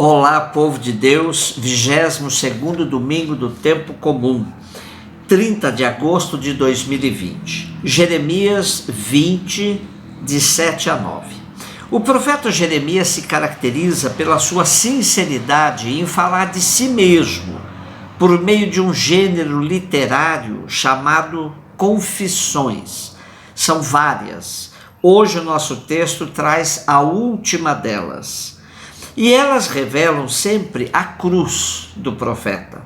Olá, povo de Deus, 22º domingo do tempo comum, 30 de agosto de 2020. Jeremias 20, de 7 a 9. O profeta Jeremias se caracteriza pela sua sinceridade em falar de si mesmo, por meio de um gênero literário chamado confissões. São várias. Hoje o nosso texto traz a última delas. E elas revelam sempre a cruz do profeta.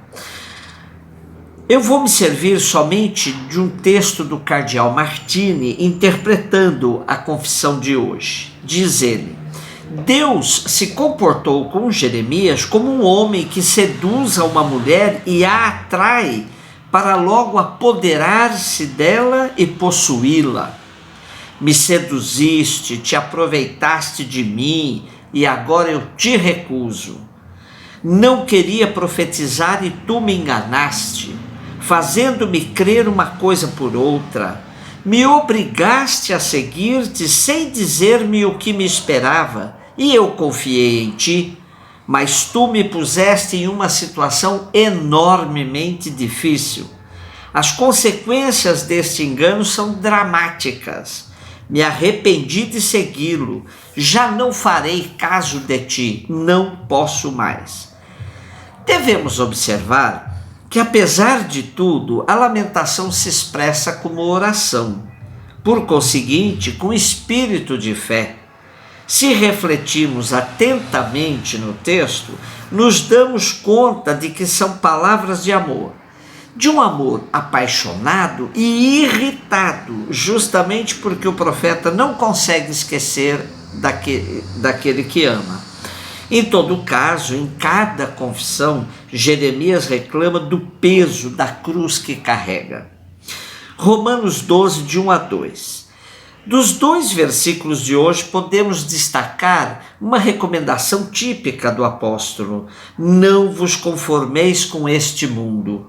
Eu vou me servir somente de um texto do cardeal Martini interpretando a confissão de hoje. Diz ele: Deus se comportou com Jeremias como um homem que seduz a uma mulher e a atrai para logo apoderar-se dela e possuí-la. Me seduziste, te aproveitaste de mim, e agora eu te recuso. Não queria profetizar e tu me enganaste, fazendo-me crer uma coisa por outra. Me obrigaste a seguir-te sem dizer-me o que me esperava, e eu confiei em ti, mas tu me puseste em uma situação enormemente difícil. As consequências deste engano são dramáticas. Me arrependi de segui-lo, já não farei caso de ti, não posso mais. Devemos observar que, apesar de tudo, a lamentação se expressa como oração, por conseguinte, com espírito de fé. Se refletirmos atentamente no texto, nos damos conta de que são palavras de amor. De um amor apaixonado e irritado, justamente porque o profeta não consegue esquecer daquele que ama. Em todo caso, em cada confissão, Jeremias reclama do peso da cruz que carrega. Romanos 12, de 1 a 2. Dos dois versículos de hoje, podemos destacar uma recomendação típica do apóstolo: não vos conformeis com este mundo.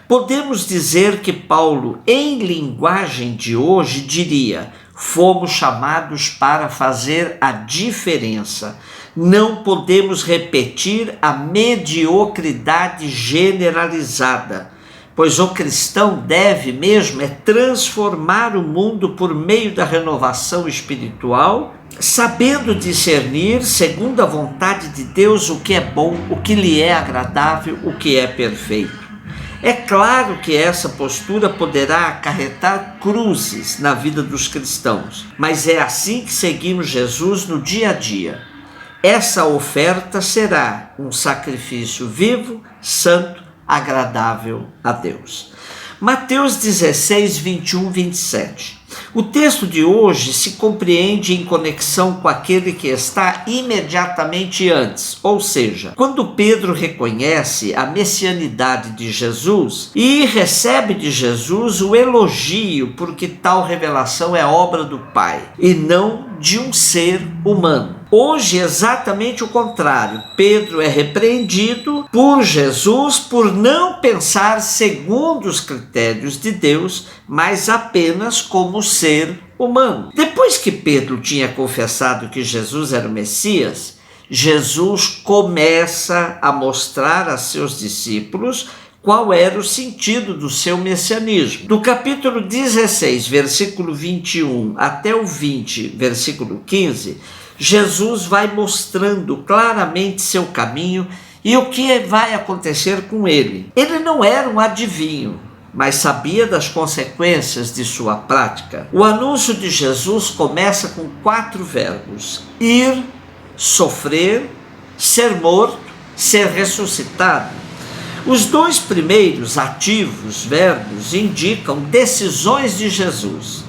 Podemos dizer que Paulo, em linguagem de hoje, diria: fomos chamados para fazer a diferença. Não podemos repetir a mediocridade generalizada, pois o cristão deve mesmo transformar o mundo por meio da renovação espiritual, sabendo discernir, segundo a vontade de Deus, o que é bom, o que lhe é agradável, o que é perfeito. É claro que essa postura poderá acarretar cruzes na vida dos cristãos, mas é assim que seguimos Jesus no dia a dia. Essa oferta será um sacrifício vivo, santo, agradável a Deus. Mateus 16, 21, 27. O texto de hoje se compreende em conexão com aquele que está imediatamente antes, ou seja, quando Pedro reconhece a messianidade de Jesus e recebe de Jesus o elogio porque tal revelação é obra do Pai e não de um ser humano. Hoje, exatamente o contrário. Pedro é repreendido por Jesus por não pensar segundo os critérios de Deus, mas apenas como ser humano. Depois que Pedro tinha confessado que Jesus era o Messias, Jesus começa a mostrar a seus discípulos qual era o sentido do seu messianismo. Do capítulo 16, versículo 21 até o 20, versículo 15, Jesus vai mostrando claramente seu caminho e o que vai acontecer com ele. Ele não era um adivinho, mas sabia das consequências de sua prática. O anúncio de Jesus começa com 4 verbos: ir, sofrer, ser morto, ser ressuscitado. Os 2 primeiros ativos verbos indicam decisões de Jesus.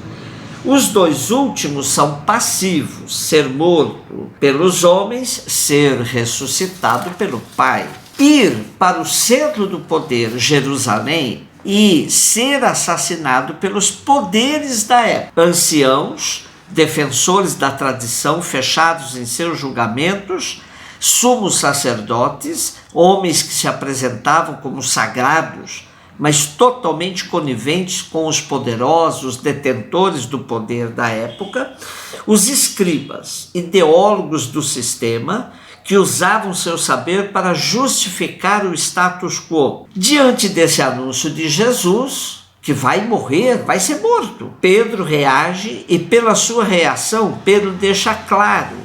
Os 2 últimos são passivos: ser morto pelos homens, ser ressuscitado pelo Pai. Ir para o centro do poder, Jerusalém, e ser assassinado pelos poderes da época. Anciãos, defensores da tradição, fechados em seus julgamentos, sumos sacerdotes, homens que se apresentavam como sagrados, mas totalmente coniventes com os poderosos detentores do poder da época, os escribas, ideólogos do sistema, que usavam seu saber para justificar o status quo. Diante desse anúncio de Jesus, que vai morrer, vai ser morto, Pedro reage e, pela sua reação, Pedro deixa claro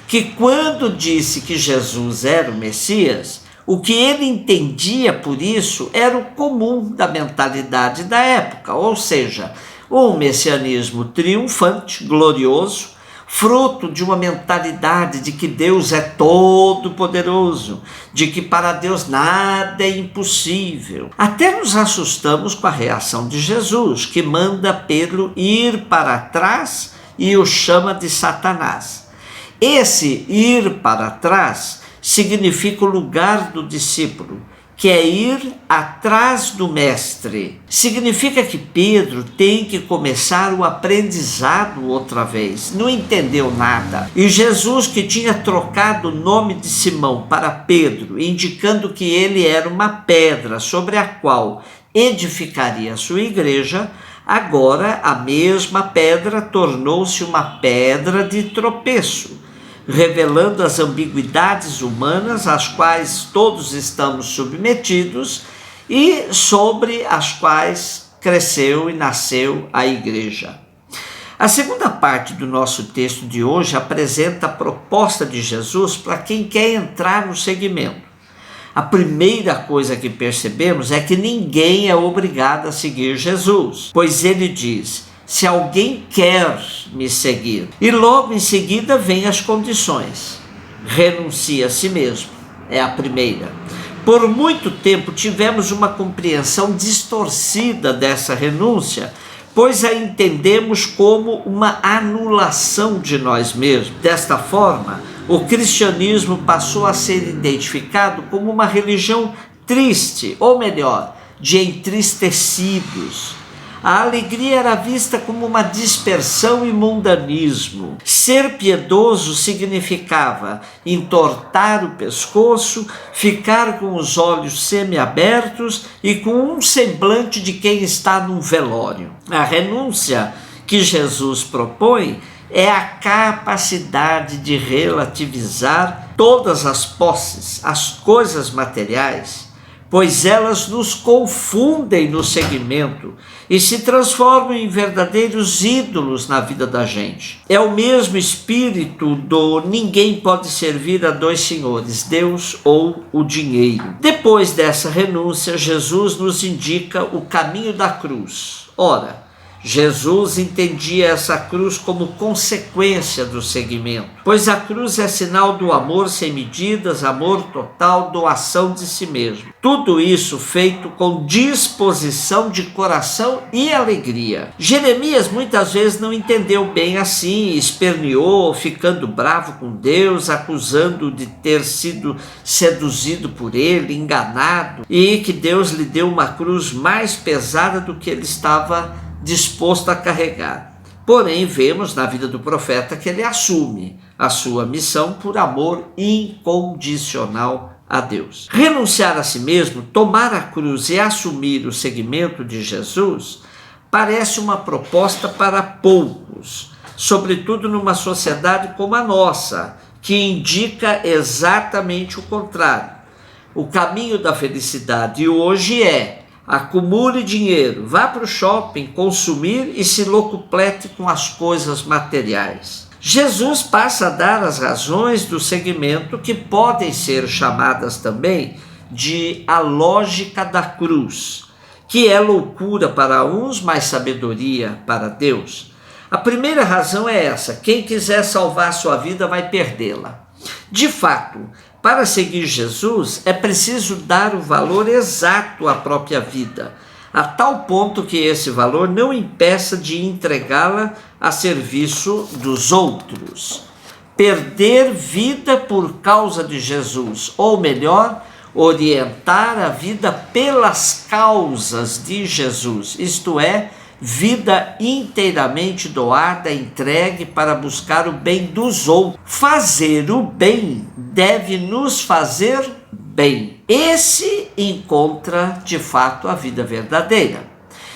que quando disse que Jesus era o Messias, o que ele entendia por isso era o comum da mentalidade da época, ou seja, um messianismo triunfante, glorioso, fruto de uma mentalidade de que Deus é todo-poderoso, de que para Deus nada é impossível. Até nos assustamos com a reação de Jesus, que manda Pedro ir para trás e o chama de Satanás. Esse ir para trás significa o lugar do discípulo, que é ir atrás do mestre. Significa que Pedro tem que começar o aprendizado outra vez. Não entendeu nada. E Jesus, que tinha trocado o nome de Simão para Pedro, indicando que ele era uma pedra sobre a qual edificaria a sua igreja, agora a mesma pedra tornou-se uma pedra de tropeço, revelando as ambiguidades humanas às quais todos estamos submetidos e sobre as quais cresceu e nasceu a igreja. A segunda parte do nosso texto de hoje apresenta a proposta de Jesus para quem quer entrar no segmento. A primeira coisa que percebemos é que ninguém é obrigado a seguir Jesus, pois ele diz: se alguém quer me seguir. E logo em seguida vem as condições. Renuncia a si mesmo. É a primeira. Por muito tempo tivemos uma compreensão distorcida dessa renúncia, pois a entendemos como uma anulação de nós mesmos. Desta forma, o cristianismo passou a ser identificado como uma religião triste, ou melhor, de entristecidos. A alegria era vista como uma dispersão e mundanismo. Ser piedoso significava entortar o pescoço, ficar com os olhos semiabertos e com um semblante de quem está num velório. A renúncia que Jesus propõe é a capacidade de relativizar todas as posses, as coisas materiais, pois elas nos confundem no segmento e se transformam em verdadeiros ídolos na vida da gente. É o mesmo espírito do ninguém pode servir a dois senhores, Deus ou o dinheiro. Depois dessa renúncia, Jesus nos indica o caminho da cruz. Ora, Jesus entendia essa cruz como consequência do seguimento, pois a cruz é sinal do amor sem medidas, amor total, doação de si mesmo. Tudo isso feito com disposição de coração e alegria. Jeremias muitas vezes não entendeu bem assim, esperneou, ficando bravo com Deus, acusando de ter sido seduzido por ele, enganado, e que Deus lhe deu uma cruz mais pesada do que ele estava disposto a carregar. Porém, vemos na vida do profeta que ele assume a sua missão por amor incondicional a Deus. Renunciar a si mesmo, tomar a cruz e assumir o seguimento de Jesus parece uma proposta para poucos, sobretudo numa sociedade como a nossa, que indica exatamente o contrário. O caminho da felicidade hoje é: acumule dinheiro, vá para o shopping, consumir e se locuplete com as coisas materiais. Jesus passa a dar as razões do segmento, que podem ser chamadas também de a lógica da cruz, que é loucura para uns, mas sabedoria para Deus. A primeira razão é essa: quem quiser salvar sua vida vai perdê-la. De fato, para seguir Jesus é preciso dar o valor exato à própria vida, a tal ponto que esse valor não impeça de entregá-la a serviço dos outros. Perder vida por causa de Jesus, ou melhor, orientar a vida pelas causas de Jesus, isto é, vida inteiramente doada, entregue para buscar o bem dos outros. Fazer o bem deve nos fazer bem. Esse encontra, de fato, a vida verdadeira.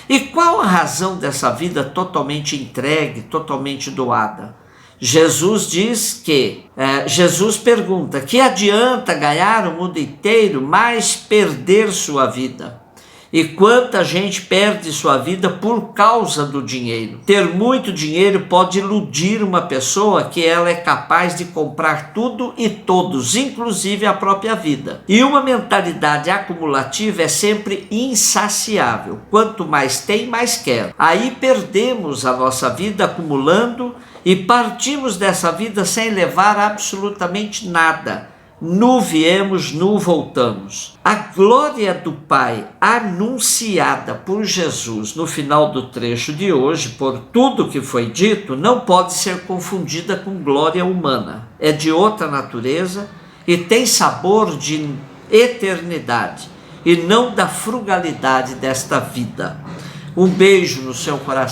E qual a razão dessa vida totalmente entregue, totalmente doada? Jesus diz que, Jesus pergunta, que adianta ganhar o mundo inteiro, mas perder sua vida? E quanta gente perde sua vida por causa do dinheiro. Ter muito dinheiro pode iludir uma pessoa que ela é capaz de comprar tudo e todos, inclusive a própria vida. E uma mentalidade acumulativa é sempre insaciável. Quanto mais tem, mais quer. Aí perdemos a nossa vida acumulando e partimos dessa vida sem levar absolutamente nada. Nu viemos, nu voltamos. A glória do Pai anunciada por Jesus no final do trecho de hoje, por tudo que foi dito, não pode ser confundida com glória humana. É de outra natureza e tem sabor de eternidade e não da frugalidade desta vida. Um beijo no seu coração.